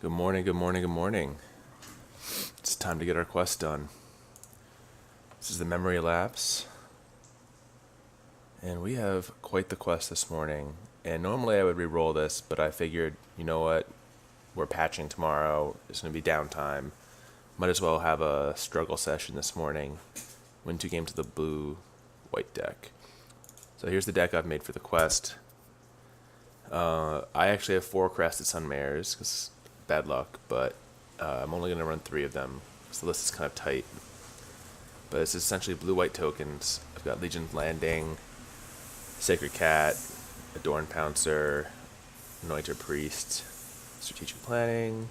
Good morning, good morning, good morning. It's time to get our quest done. This is the memory lapse. And we have quite the quest this morning. And normally I would re-roll this, but I figured, you know what? We're patching tomorrow. It's going to be downtime. Might as well have a struggle session this morning. Win 2 games of the blue-white deck. So here's the deck I've made for the quest. I actually have 4 Crested Sun Mares, because bad luck, but I'm only going to run 3 of them. So the list is kind of tight. But it's essentially blue-white tokens. I've got Legion's Landing, Sacred Cat, Adorned Pouncer, Anointer Priest, Strategic Planning.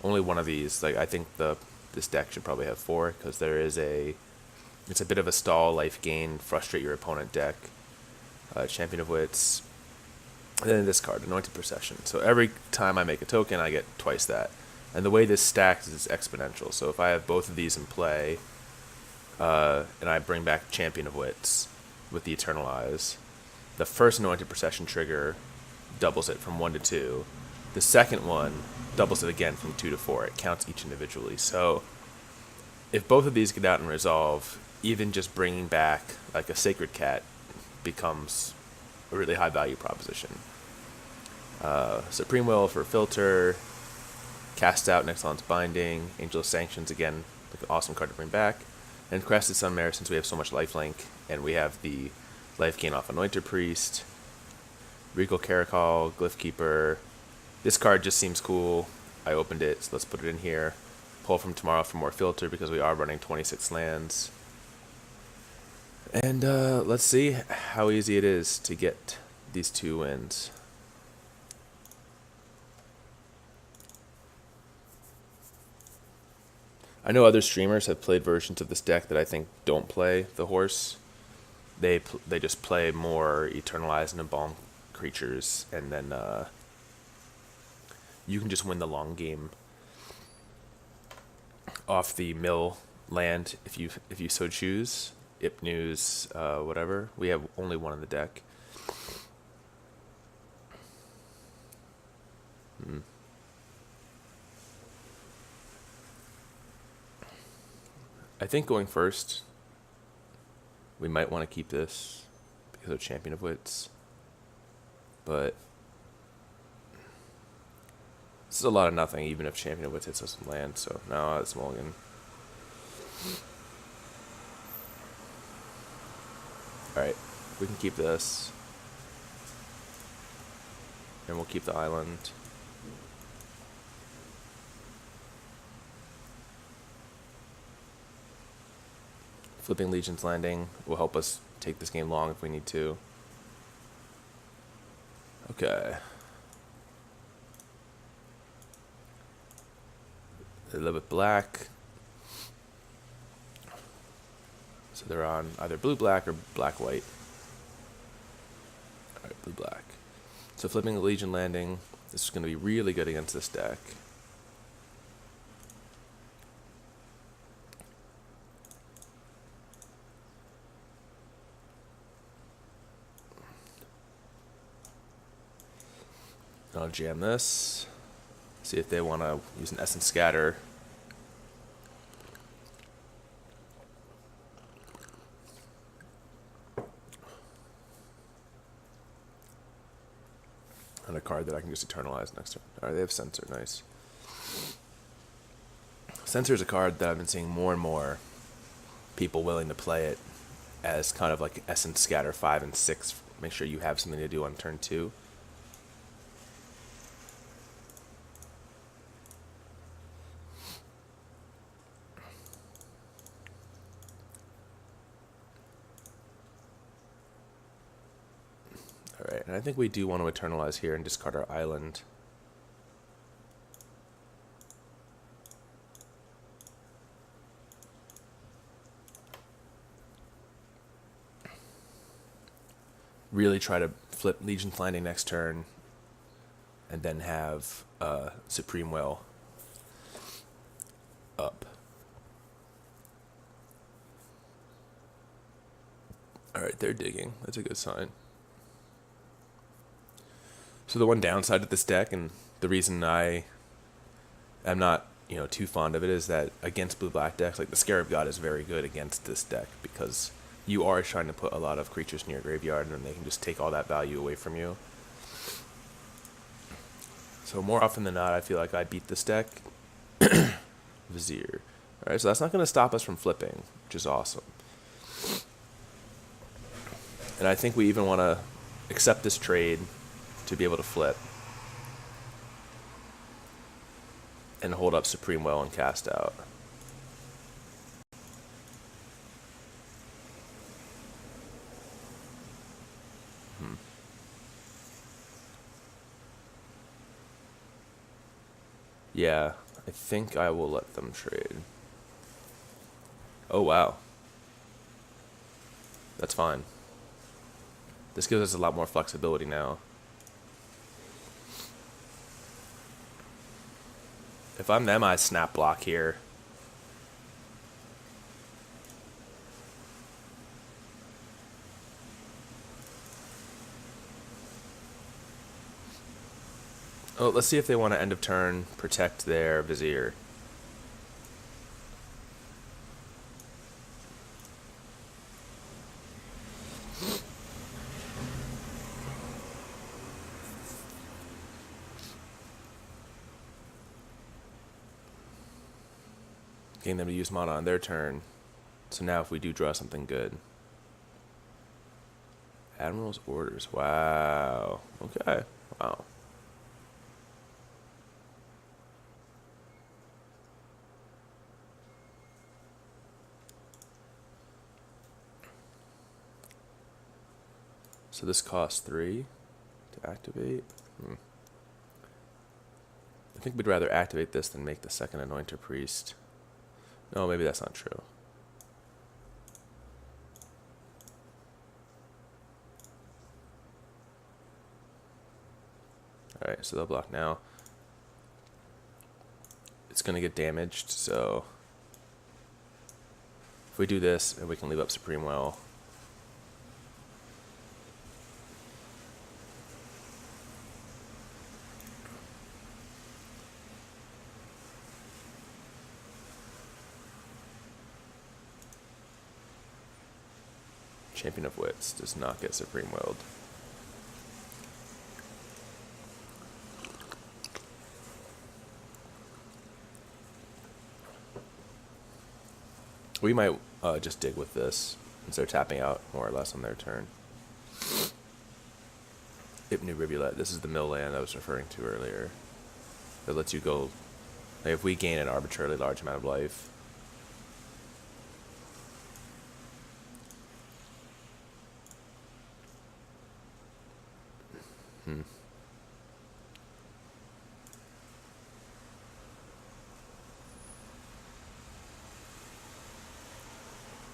Only one of these. I think this deck should probably have 4, because it's a bit of a stall, life gain, frustrate your opponent deck. Champion of Wits. And then this card, Anointed Procession. So every time I make a token, I get twice that. And the way this stacks is exponential. So if I have both of these in play, and I bring back Champion of Wits with the Eternal Eyes, the first Anointed Procession trigger doubles it from 1 to 2. The second one doubles it again from 2 to 4. It counts each individually. So if both of these get out and resolve, even just bringing back like a Sacred Cat becomes a really high value proposition. Supreme Will for filter, Cast Out, Nexalon's Binding, Angel of Sanctions again, like an awesome card to bring back, and Crested Sunmare since we have so much lifelink, and we have the life gain off Anointer Priest, Regal Caracal, Glyph Keeper. This card just seems cool. I opened it, so let's put it in here. Pull from tomorrow for more filter because we are running 26 lands. And let's see how easy it is to get these 2 wins. I know other streamers have played versions of this deck that I think don't play the horse. They just play more Eternalize and Embalm creatures, and then you can just win the long game off the mill land if you so choose. Ipnews, whatever. We have only one in the deck. I think going first, we might want to keep this because of Champion of Wits. But this is a lot of nothing, even if Champion of Wits hits us in land. So no, it's mulligan. Alright, we can keep this. And we'll keep the island. Flipping Legion's Landing will help us take this game long if we need to. Okay. They live with black. So they're on either blue-black or black-white. Alright, blue-black. So flipping the Legion Landing, this is going to be really good against this deck. I'll jam this. See if they want to use an Essence Scatter. And a card that I can just Eternalize next turn. Alright, they have Censor, nice. Censor is a card that I've been seeing more and more people willing to play it as kind of like Essence Scatter 5 and 6. Make sure you have something to do on turn 2. Alright, and I think we do want to Eternalize here and discard our island. Really try to flip Legion's Landing next turn, and then have Supreme Will up. Alright, they're digging. That's a good sign. So the one downside of this deck, and the reason I I'm not, you know, too fond of it is that against blue-black decks, like the Scarab God is very good against this deck because you are trying to put a lot of creatures in your graveyard and then they can just take all that value away from you. So more often than not, I feel like I beat this deck. Vizier. Alright, so that's not going to stop us from flipping, which is awesome. And I think we even want to accept this trade to be able to flip. And hold up Supreme Well and cast out. Yeah, I think I will let them trade. Oh, wow. That's fine. This gives us a lot more flexibility now. If I'm them, I snap block here. Oh, let's see if they want to end of turn protect their Vizier. Getting them to use mana on their turn. So now if we do draw something good. Admiral's Orders. Wow. Okay. Wow. So this costs 3 to activate. I think we'd rather activate this than make the second Anointer Priest. No, maybe that's not true. Alright, so they'll block now. It's going to get damaged, so if we do this, and we can leave up Supreme Well. Champion of Wits does not get Supreme Willed. We might just dig with this since they're tapping out more or less on their turn. Ipnu Rivulet, this is the mill land I was referring to earlier. That lets you go, like if we gain an arbitrarily large amount of life.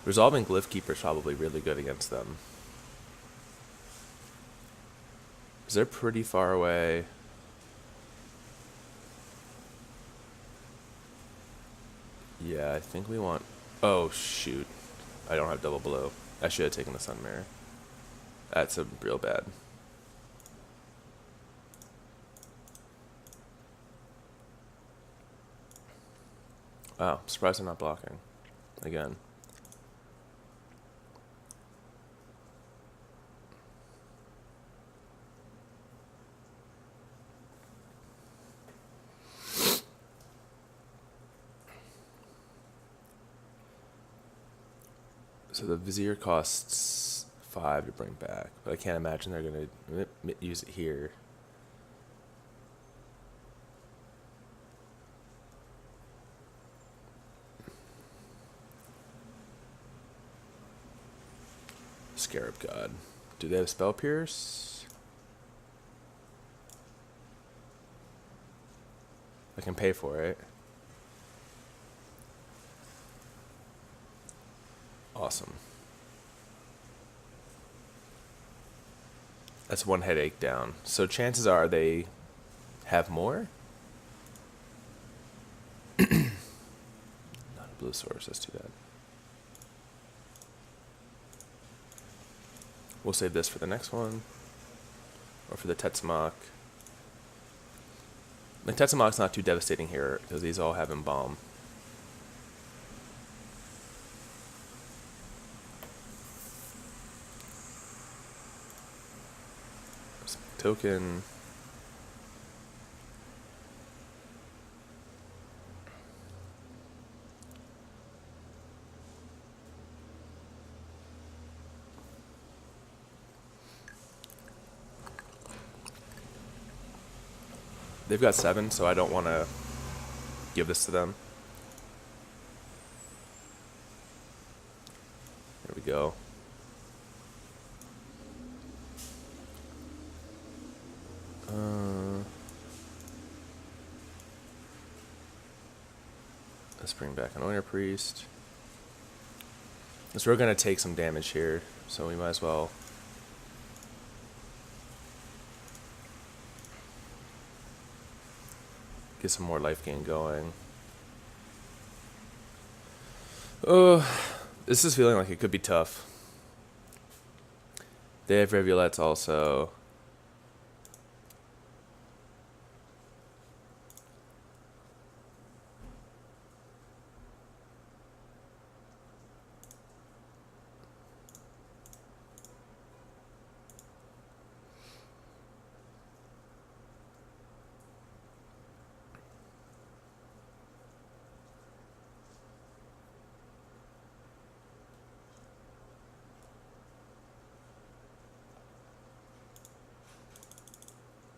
Resolving Glyph Keeper is probably really good against them. Because they're pretty far away. Yeah, I think we want... Oh, shoot. I don't have double blow. I should have taken the Sun Mirror. That's a real bad. Wow, surprised I'm not blocking. Again. So the Vizier costs 5 to bring back, but I can't imagine they're going to use it here. Scarab God. Do they have Spell Pierce? I can pay for it. Awesome. That's one headache down. So chances are they have more? Not a blue source, that's too bad. We'll save this for the next one. Or for the Tetzmock. Like Tetsamok's not too devastating here because these all have Embalm. Token. They've got 7, so I don't want to give this to them. There we go. Let's bring back an Oiner Priest. So we're going to take some damage here, so we might as well get some more life gain going. Oh, this is feeling like it could be tough. They have Rivulets also.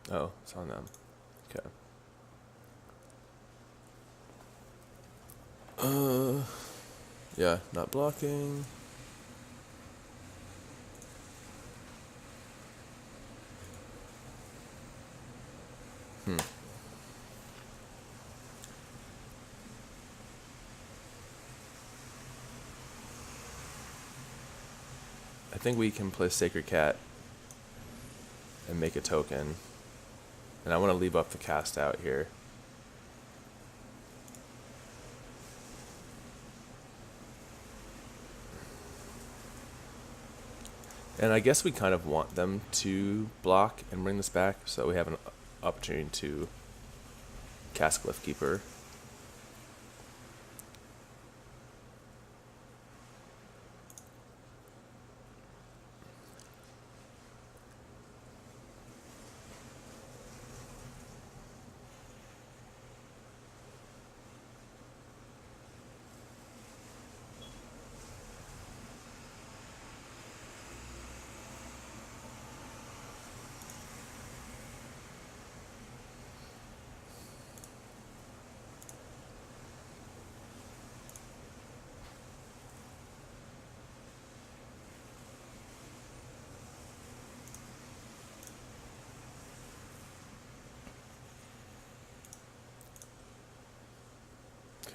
Oh, it's on them. Okay. Yeah, not blocking. I think we can play Sacred Cat and make a token. And I want to leave up the cast out here. And I guess we kind of want them to block and bring this back, so we have an opportunity to cast Glyph Keeper.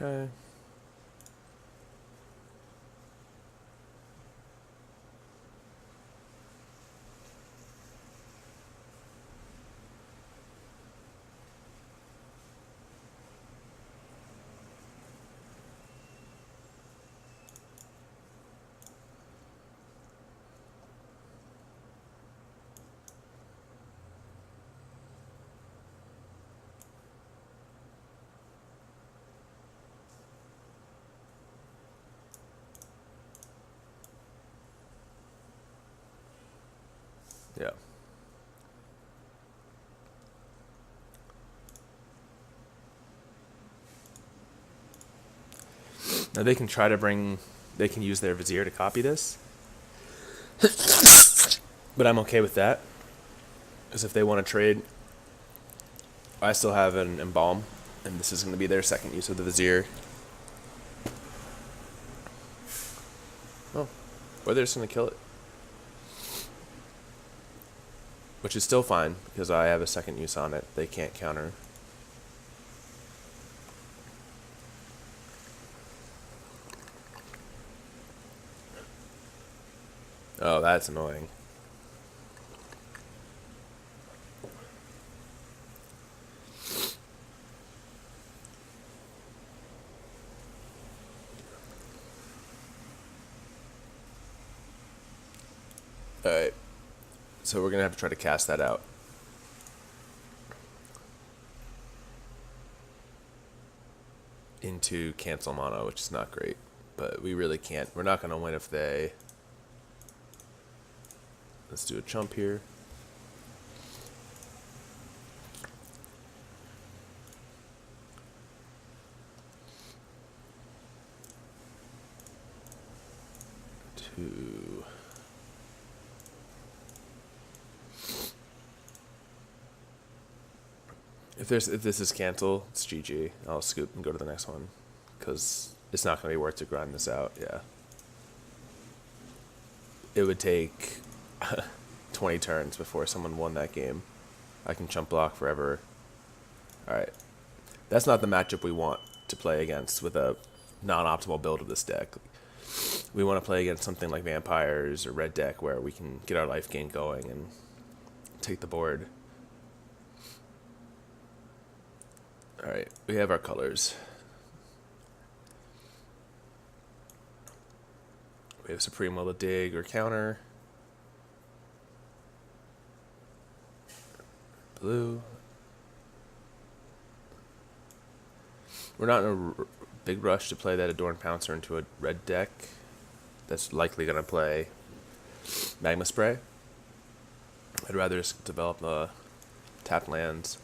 Okay. Yeah. Now they can try to bring, they can use their Vizier to copy this. But I'm okay with that. Because if they want to trade, I still have an Embalm. And this is going to be their second use of the Vizier. Oh. Or they're just going to kill it. Which is still fine, because I have a second use on it. They can't counter. Oh, that's annoying. Alright. So we're going to have to try to cast that out. into cancel mono, which is not great. But we really can't. We're not going to win if they... Let's do a chump here. Two. If this is cancel, it's GG. I'll scoop and go to the next one, because it's not going to be worth to grind this out. Yeah. It would take 20 turns before someone won that game. I can chump block forever. Alright. That's not the matchup we want to play against with a non-optimal build of this deck. We want to play against something like Vampires or Red Deck, where we can get our life gain going and take the board. Alright, we have our colors. We have Supreme Will to dig or counter. Blue. We're not in a big rush to play that Adorn Pouncer into a red deck that's likely going to play Magma Spray. I'd rather just develop tapped lands.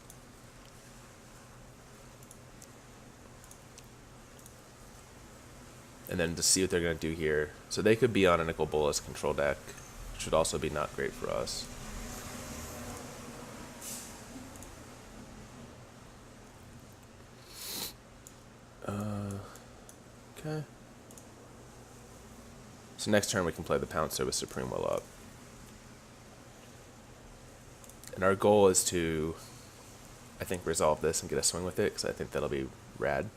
And then to see what they're going to do here. So they could be on a Nicol Bolas control deck, which would also be not great for us. Okay. So next turn we can play the Pouncer with Supreme Will up. And our goal is to, I think, resolve this and get a swing with it, because I think that'll be rad.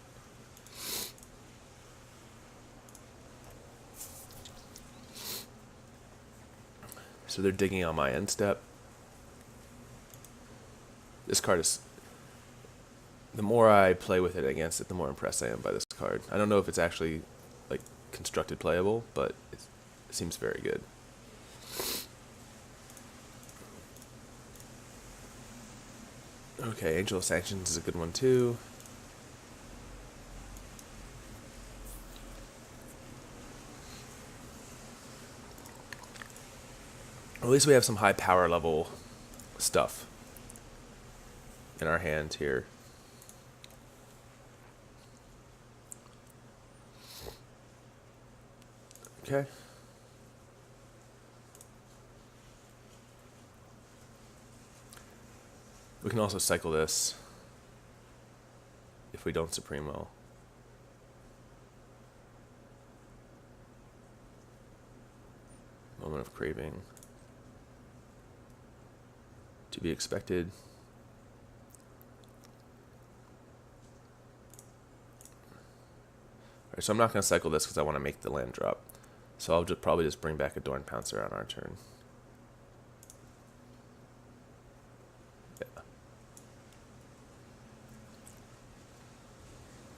So they're digging on my end step. This card is... The more I play with it against it, the more impressed I am by this card. I don't know if it's actually like constructed playable, but it seems very good. Okay, Angel of Sanctions is a good one too. At least we have some high power level stuff in our hand here. Okay. We can also cycle this if we don't Supreme Will. Moment of Craving. To be expected. Alright, so I'm not going to cycle this because I want to make the land drop. So I'll probably just bring back a Adorn Pouncer on our turn. Yeah.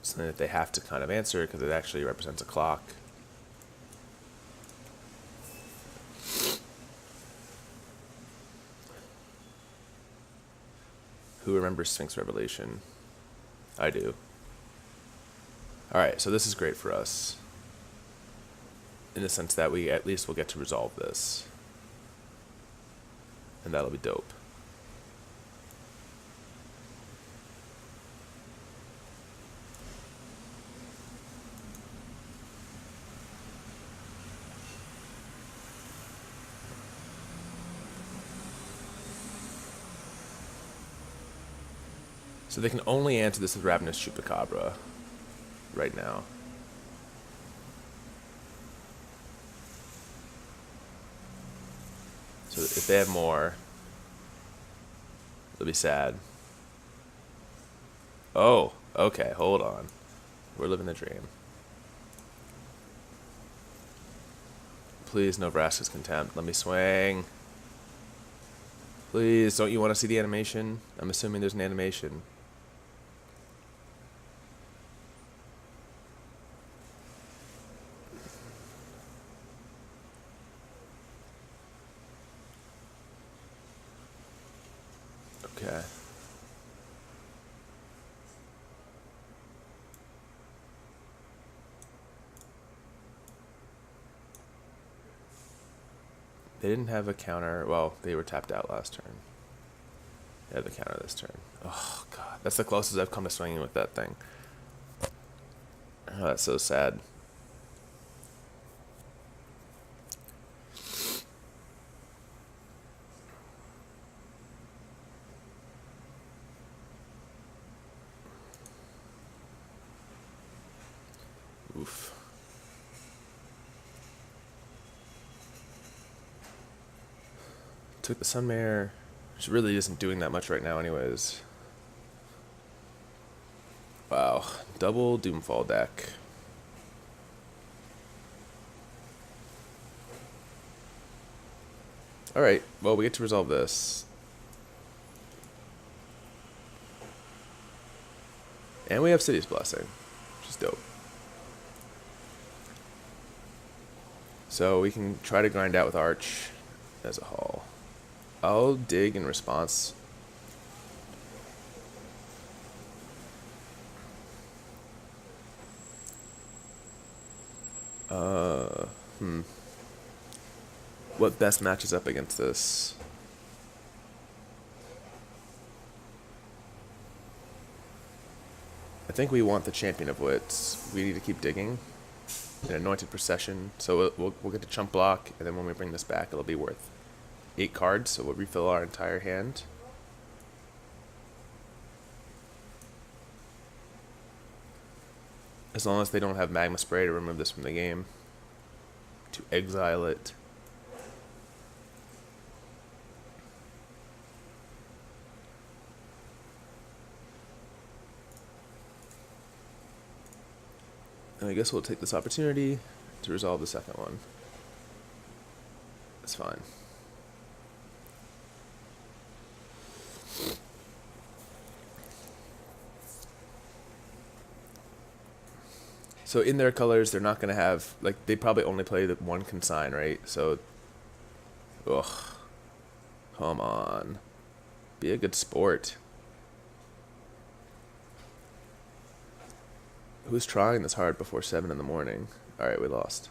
So that they have to kind of answer because it actually represents a clock. Who remembers Sphinx Revelation? I do. Alright, so this is great for us, in the sense that we at least will get to resolve this. And that'll be dope. So they can only answer this with Ravenous Chupacabra right now. So if they have more, they'll be sad. Oh, okay, hold on. We're living the dream. Please, no Vraska's Contempt. Let me swing. Please, don't you want to see the animation? I'm assuming there's an animation. Okay. They didn't have a counter. Well, they were tapped out last turn. They had the counter this turn. Oh, God. That's the closest I've come to swinging with that thing. Oh, that's so sad. Oof. Took the Sunmare, which really isn't doing that much right now anyways. Wow. Double Doomfall deck. Alright, well, we get to resolve this. And we have City's Blessing, which is dope. So we can try to grind out with Arch as a haul. I'll dig in response. What best matches up against this? I think we want the Champion of Wits. We need to keep digging. An Anointed Procession. So we'll get to chump block, and then when we bring this back, it'll be worth 8 cards, so we'll refill our entire hand. As long as they don't have Magma Spray to remove this from the game. To exile it. And I guess we'll take this opportunity to resolve the second one. That's fine. So in their colors, they're not going to have, like, they probably only play the one consign, right? So, ugh. Come on. Be a good sport. Who's trying this hard before 7 in the morning? Alright, we lost.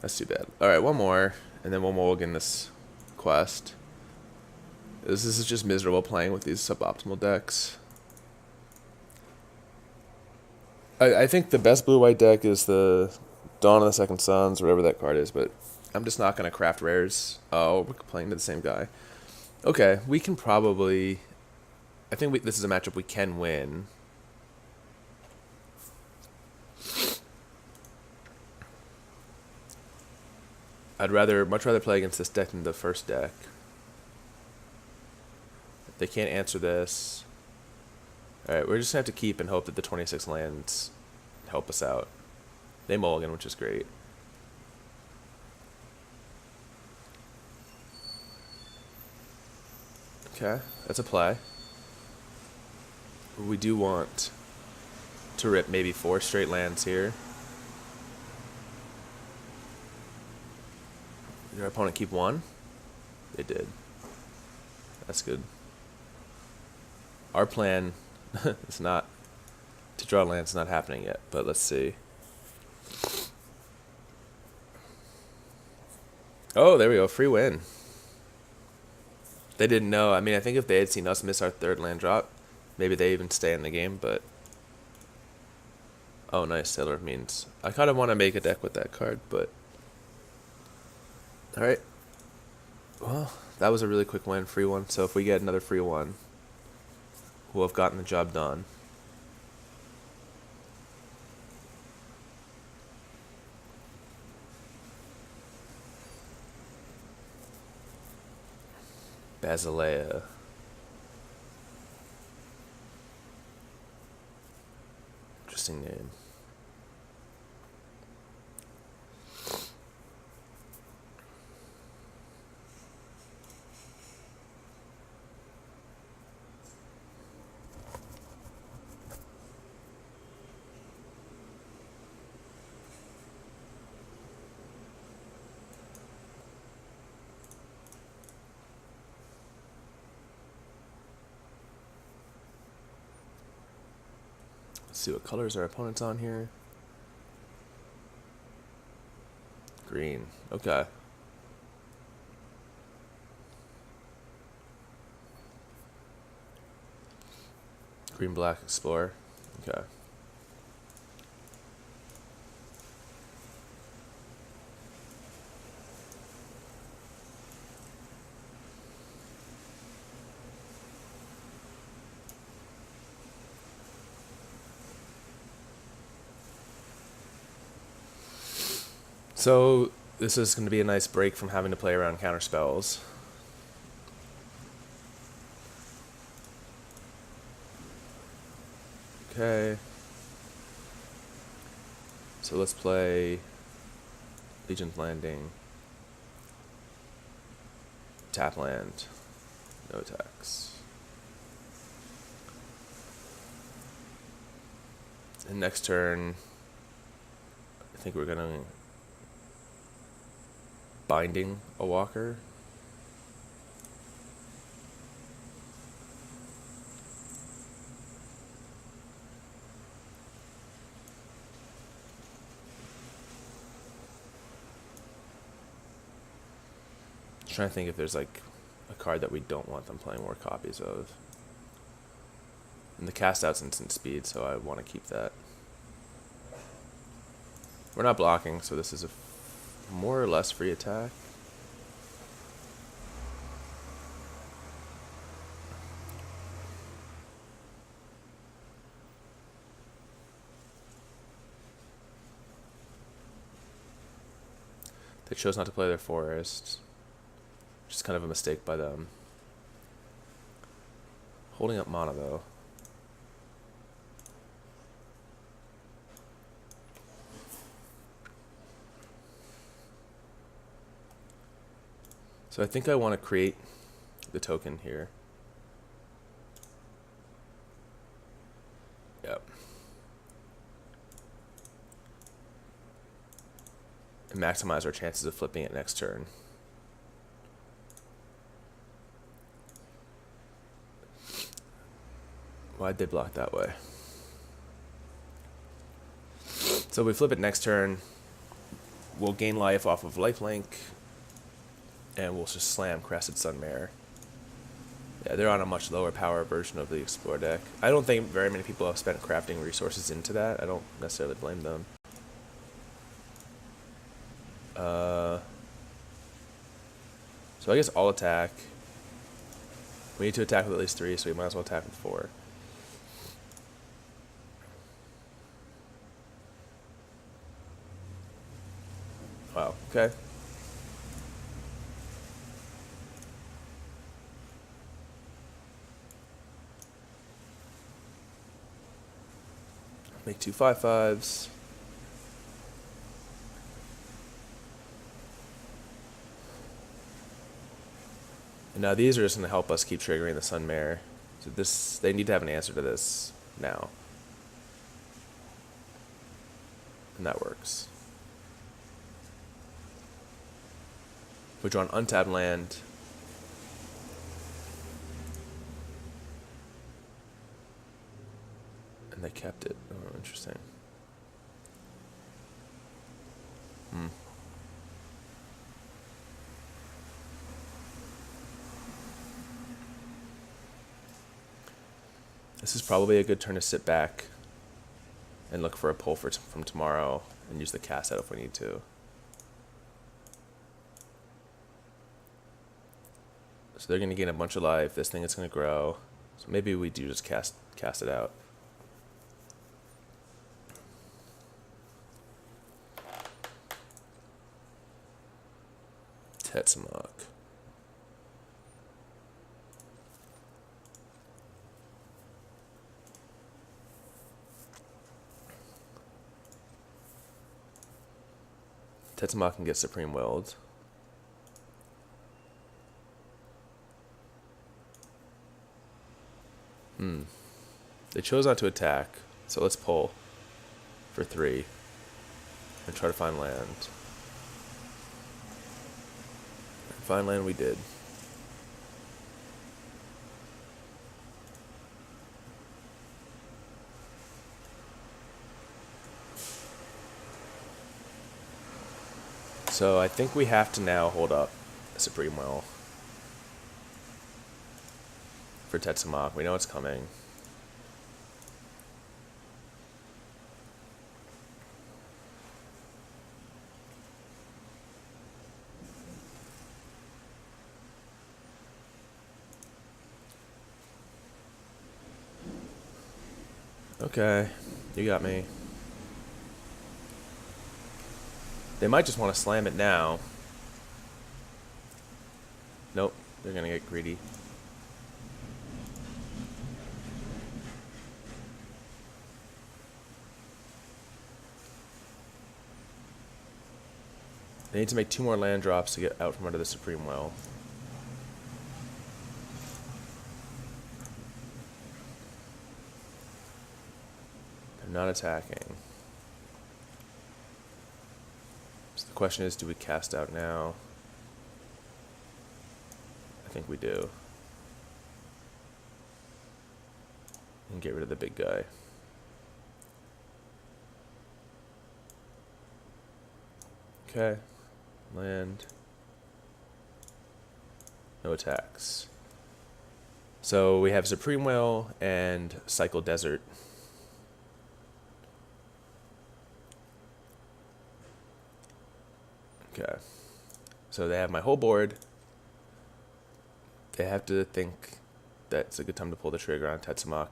That's too bad. Alright, one more, and then we'll mulligan this quest. This is just miserable playing with these suboptimal decks. I think the best blue-white deck is the Dawn of the Second Suns, whatever that card is, but I'm just not going to craft rares. Oh, we're playing to the same guy. Okay, we can probably... I think this is a matchup we can win. I'd much rather play against this deck than the first deck. If they can't answer this... Alright, we're just going to have to keep and hope that the 26 lands help us out. They mulligan, which is great. Okay, that's a play. We do want to rip maybe 4 straight lands here. Did our opponent keep 1? They did. That's good. Our plan is not to draw lands, not happening yet, but let's see. Oh, there we go, free win. They didn't know. I mean, I think if they had seen us miss our 3rd land drop, maybe they even stay in the game, but... Oh, nice, Sailor of Means. I kind of want to make a deck with that card, but... Alright. Well, that was a really quick win, free one, so if we get another free one, we'll have gotten the job done. Basilea. Interesting name. Let's see what colors our opponent's on here. Green. Okay. Green black explore. Okay. So this is going to be a nice break from having to play around counter spells. Okay. So let's play Legion's Landing. Tap land. No attacks. And next turn, I think we're gonna Binding a walker. Trying to think if there's like a card that we don't want them playing more copies of. And the cast out's instant speed, so I want to keep that. We're not blocking, so this is a more or less free attack. They chose not to play their forest. Which is kind of a mistake by them. Holding up mana though. So I think I want to create the token here. Yep. And maximize our chances of flipping it next turn. Why'd they block that way? So if we flip it next turn, we'll gain life off of lifelink, and we'll just slam Crested Sunmare. Yeah, they're on a much lower power version of the Explore deck. I don't think very many people have spent crafting resources into that. I don't necessarily blame them. So I guess all attack. We need to attack with at least 3, so we might as well attack with 4. Wow, okay. Make 2 5/5s. And now these are just going to help us keep triggering the Sunmare. So this, they need to have an answer to this now. And that works. We draw an untapped land. And they kept it. Oh, interesting. This is probably a good turn to sit back and look for a pull from tomorrow and use the cast out if we need to. So they're going to gain a bunch of life. This thing is going to grow. So maybe we do just cast it out. Tetsamok. Tetsamok can get Supreme Willed. They chose not to attack, so let's pull for 3 and try to find land. Find land we did. So I think we have to now hold up a Supreme Will for Tetsamok. We know it's coming. Okay, you got me. They might just want to slam it now. Nope, they're gonna get greedy. They need to make 2 more land drops to get out from under the Supreme Well. They're not attacking. So the question is, do we cast out now? I think we do. And get rid of the big guy. Okay. Land. No attacks. So we have Supreme Will and Cycle Desert. Okay. So they have my whole board. They have to think that it's a good time to pull the trigger on Tetsumak.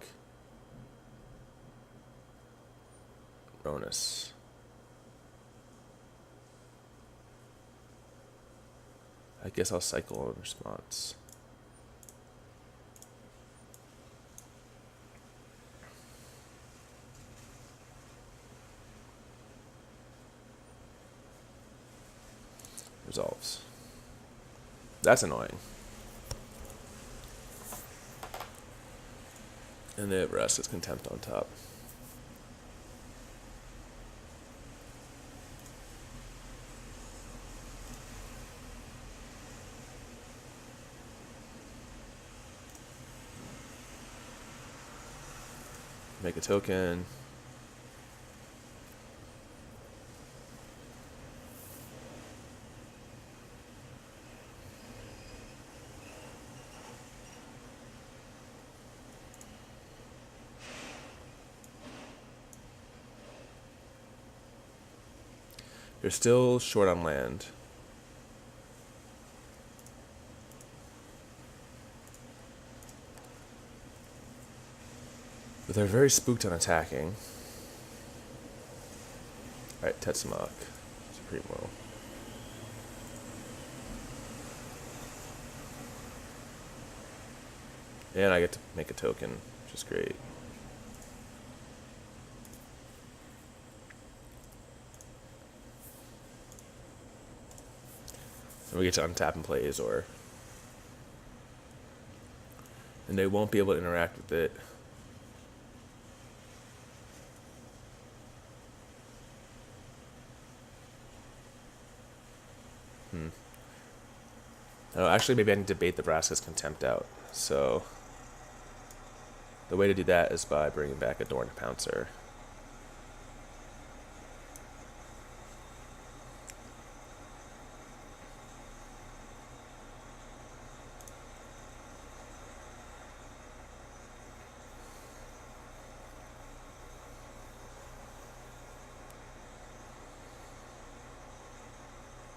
Bonus. I guess I'll cycle in response. Resolves. That's annoying. And the rest is Contempt on top. Make a token. You're still short on land. But they're very spooked on attacking. Alright, Tetsumak. Supreme Will. And I get to make a token, which is great. And we get to untap and play Azor. And they won't be able to interact with it. Oh, actually, maybe I need to bait the Vraska's Contempt out. So, the way to do that is by bringing back a Dorn Pouncer.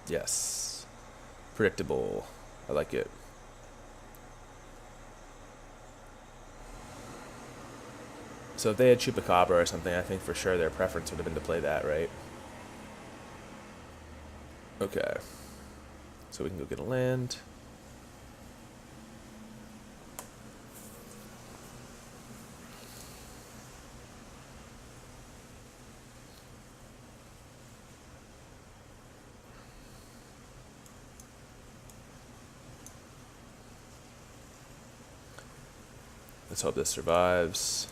Yes. Predictable. I like it. So if they had Chupacabra or something, I think for sure their preference would have been to play that, right? Okay. So we can go get a land. Let's hope this survives.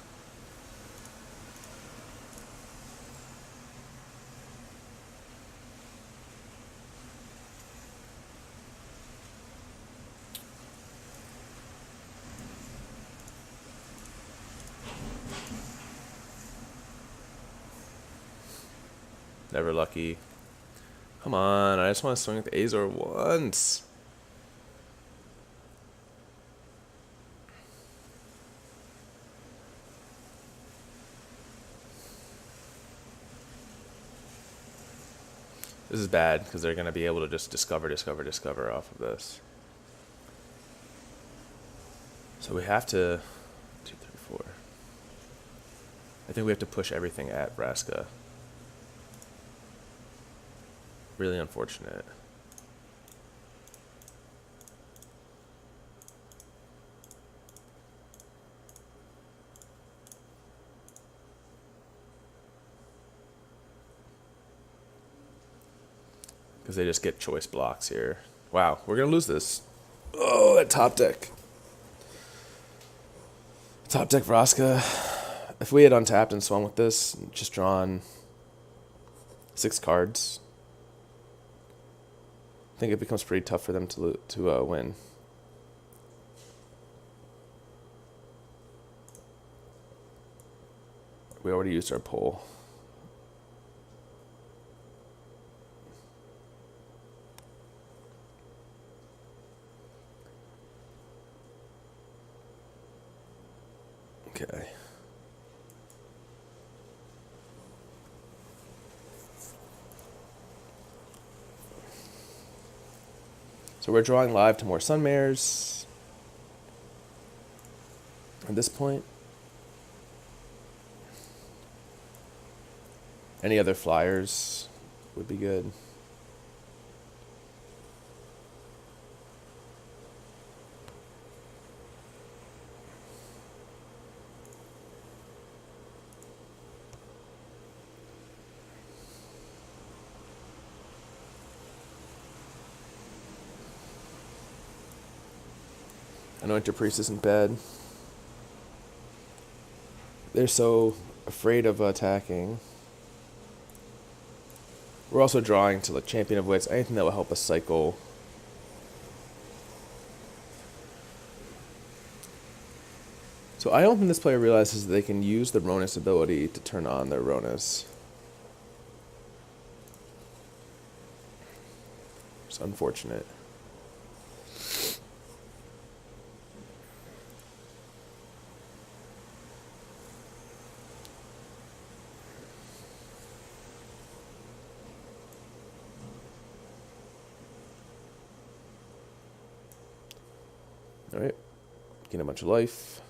Never lucky. Come on, I just want to swing with Azor once. This is bad, because they're going to be able to just discover off of this. So we have to... 2, 3, 4. I think we have to push everything at Vraska. Really unfortunate. Because they just get choice blocks here. Wow, we're going to lose this. Oh, that top deck. Top deck Vraska. If we had untapped and swung with this, just drawn 6 cards, I think it becomes pretty tough for them to win. We already used our pull. Okay. So we're drawing live to more Sunmares at this point. Any other flyers would be good. Anointed Priest isn't bad. They're so afraid of attacking. We're also drawing to like Champion of Wits, anything that will help us cycle. So I don't think this player realizes that they can use the Ronus ability to turn on their Ronus. It's unfortunate. Alright, gain a bunch of life.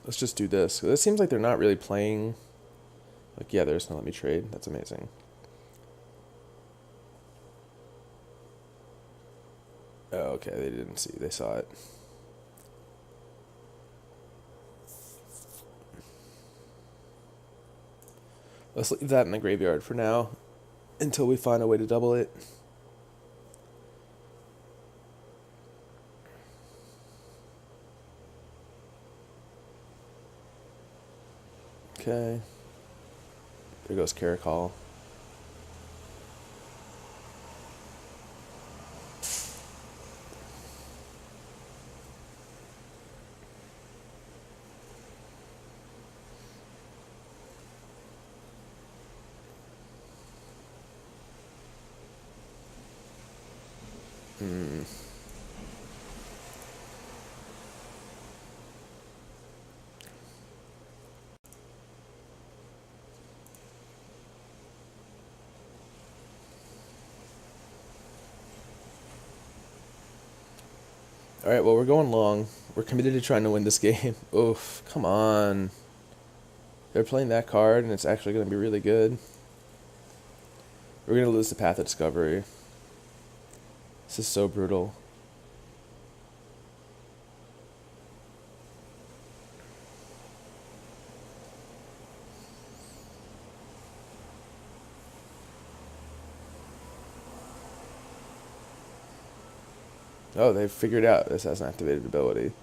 Let's just do this. It seems like they're not really playing. Like, yeah, there's no let me trade. That's amazing. Oh, okay, they didn't see. They saw it. Let's leave that in the graveyard for now until we find a way to double it. Okay. There goes Caracol. Alright, well, we're going long. We're committed to trying to win this game. Oof, come on. They're playing that card, and it's actually going to be really good. We're going to lose the Path of Discovery. This is so brutal. Oh, they've figured out this has an activated ability.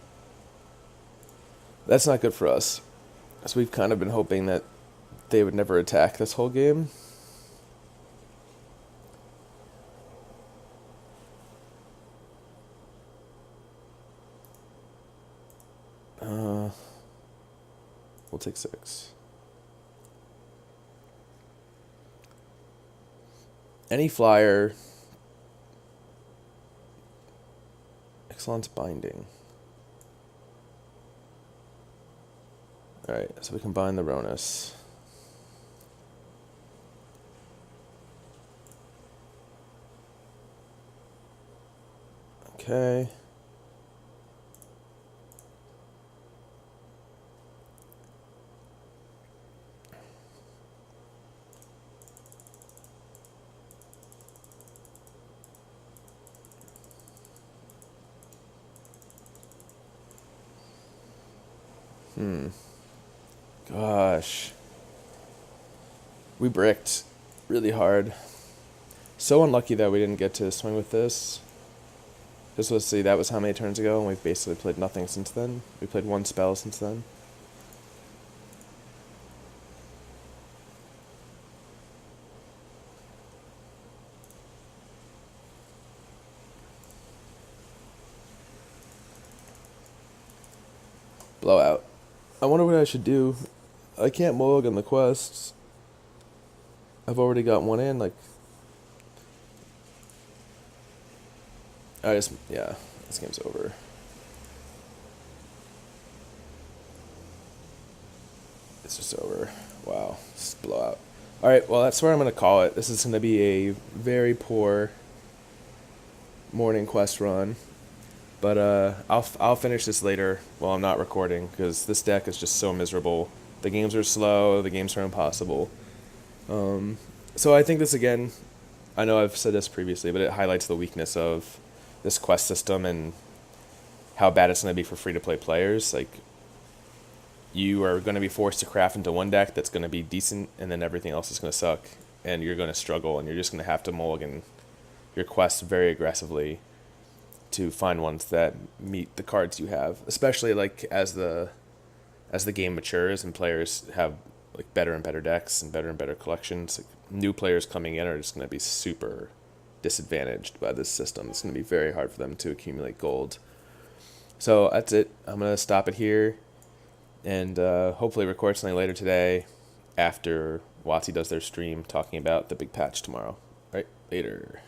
That's not good for us. So we've kind of been hoping that they would never attack this whole game. We'll take 6. Any flyer Excellence Binding. Alright, so we combine the Ronus. Okay. Gosh. We bricked really hard. So unlucky that we didn't get to swing with this. Just let's see, that was how many turns ago, and we've basically played nothing since then. We played one spell since then. Blowout. I wonder what I should do. I can't mulligan the quests. I've already got one in, like... yeah, this game's over. It's just over. Wow, just blowout. Alright, well that's where I'm going to call it. This is going to be a very poor morning quest run. But I'll finish this later while I'm not recording, because this deck is just so miserable. The games are slow, the games are impossible. So I think this again, I know I've said this previously, but it highlights the weakness of this quest system and how bad it's going to be for free-to-play players. Like, you are going to be forced to craft into one deck that's going to be decent, and then everything else is going to suck, and you're going to struggle, and you're just going to have to mulligan your quests very aggressively to find ones that meet the cards you have, especially like as the game matures and players have like better and better decks and better collections. Like, new players coming in are just going to be super disadvantaged by this system. It's going to be very hard for them to accumulate gold. So that's it. I'm going to stop it here and hopefully record something later today after WotC does their stream talking about the big patch tomorrow. All right, later.